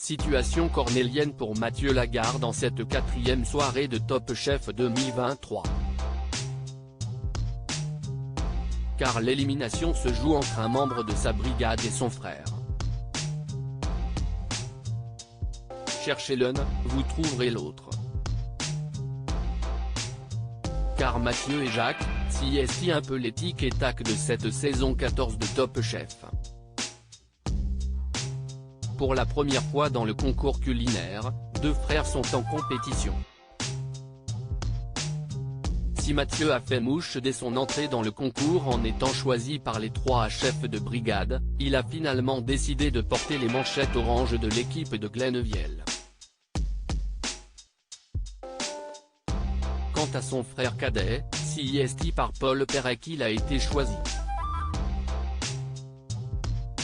Situation cornélienne pour Mathieu Lagarde en cette 4e soirée de Top Chef 2023. Car l'élimination se joue entre un membre de sa brigade et son frère. Cherchez l'un, vous trouverez l'autre. Car Mathieu et Jacques, si est un peu les tic et tac de cette saison 14 de Top Chef. Pour la première fois dans le concours culinaire, deux frères sont en compétition. Si Mathieu a fait mouche dès son entrée dans le concours en étant choisi par les 3 chefs de brigade, il a finalement décidé de porter les manchettes oranges de l'équipe de Glennevielle. Quant à son frère cadet, CIST par Paul Perec, il a été choisi.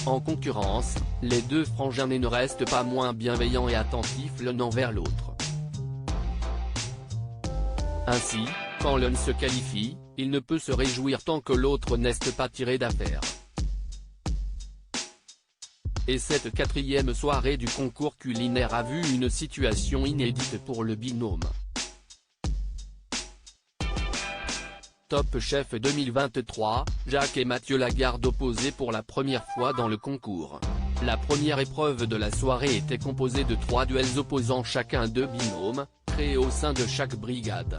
En concurrence, les deux frangins ne restent pas moins bienveillants et attentifs l'un envers l'autre. Ainsi, quand l'un se qualifie, il ne peut se réjouir tant que l'autre n'est pas tiré d'affaire. Et cette 4e soirée du concours culinaire a vu une situation inédite pour le binôme. Top Chef 2023, Jacques et Mathieu Lagarde opposés pour la première fois dans le concours. La première épreuve de la soirée était composée de 3 duels opposant chacun 2 binômes, créés au sein de chaque brigade.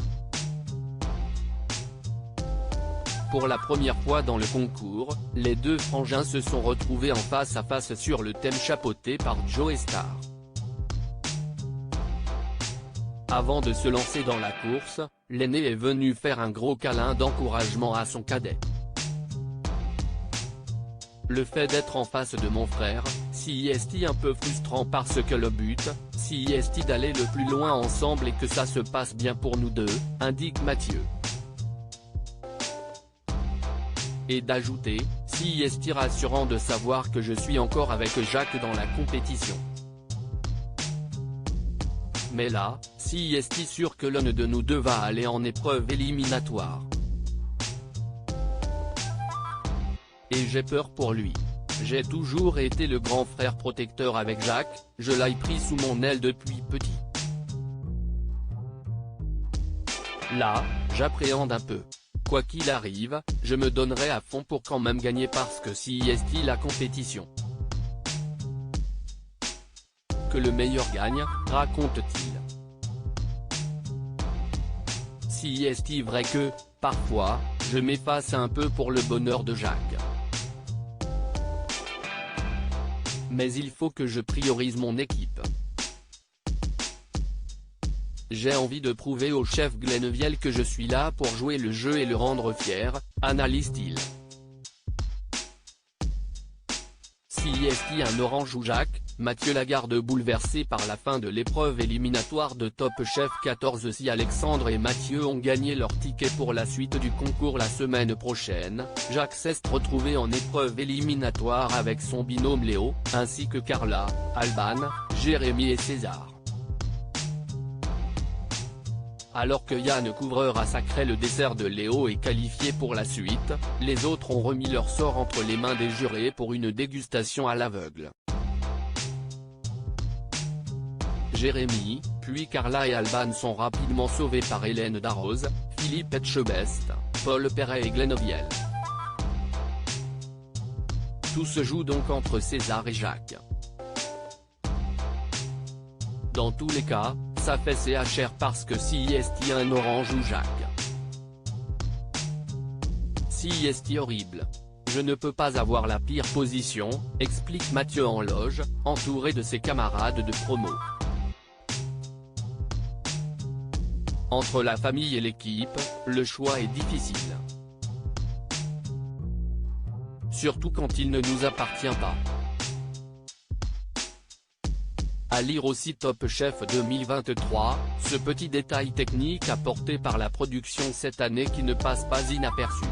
Pour la première fois dans le concours, les deux frangins se sont retrouvés en face à face sur le thème chapeauté par Joe Star. Avant de se lancer dans la course, l'aîné est venu faire un gros câlin d'encouragement à son cadet. Le fait d'être en face de mon frère, CIST un peu frustrant parce que le but, CIST d'aller le plus loin ensemble et que ça se passe bien pour nous deux, indique Mathieu. Et d'ajouter, CIST rassurant de savoir que je suis encore avec Jacques dans la compétition. Mais là, CIST sûr que l'un de nous deux va aller en épreuve éliminatoire. Et j'ai peur pour lui. J'ai toujours été le grand frère protecteur avec Jacques, je l'ai pris sous mon aile depuis petit. Là, j'appréhende un peu. Quoi qu'il arrive, je me donnerai à fond pour quand même gagner parce que CIST la compétition. Que le meilleur gagne, raconte-t-il. CIST vrai que, parfois, je m'efface un peu pour le bonheur de Jacques. Mais il faut que je priorise mon équipe. J'ai envie de prouver au chef Glennevielle que je suis là pour jouer le jeu et le rendre fier, analyse-t-il. CIST un orange ou Jacques, Mathieu Lagarde bouleversé par la fin de l'épreuve éliminatoire de Top Chef 14. Si Alexandre et Mathieu ont gagné leur ticket pour la suite du concours la semaine prochaine, Jacques s'est retrouvé en épreuve éliminatoire avec son binôme Léo, ainsi que Carla, Alban, Jérémy et César. Alors que Yann Couvreur a sacré le dessert de Léo et qualifié pour la suite, les autres ont remis leur sort entre les mains des jurés pour une dégustation à l'aveugle. Jérémy, puis Carla et Alban sont rapidement sauvés par Hélène Darroze, Philippe Etchebest, Paul Perec et Glennevielle. Tout se joue donc entre César et Jacques. Dans tous les cas, ça fait CHR parce que CIST un orange ou Jacques. CIST horrible. Je ne peux pas avoir la pire position, explique Mathieu en loge, entouré de ses camarades de promo. Entre la famille et l'équipe, le choix est difficile. Surtout quand il ne nous appartient pas. À lire aussi Top Chef 2023, ce petit détail technique apporté par la production cette année qui ne passe pas inaperçu.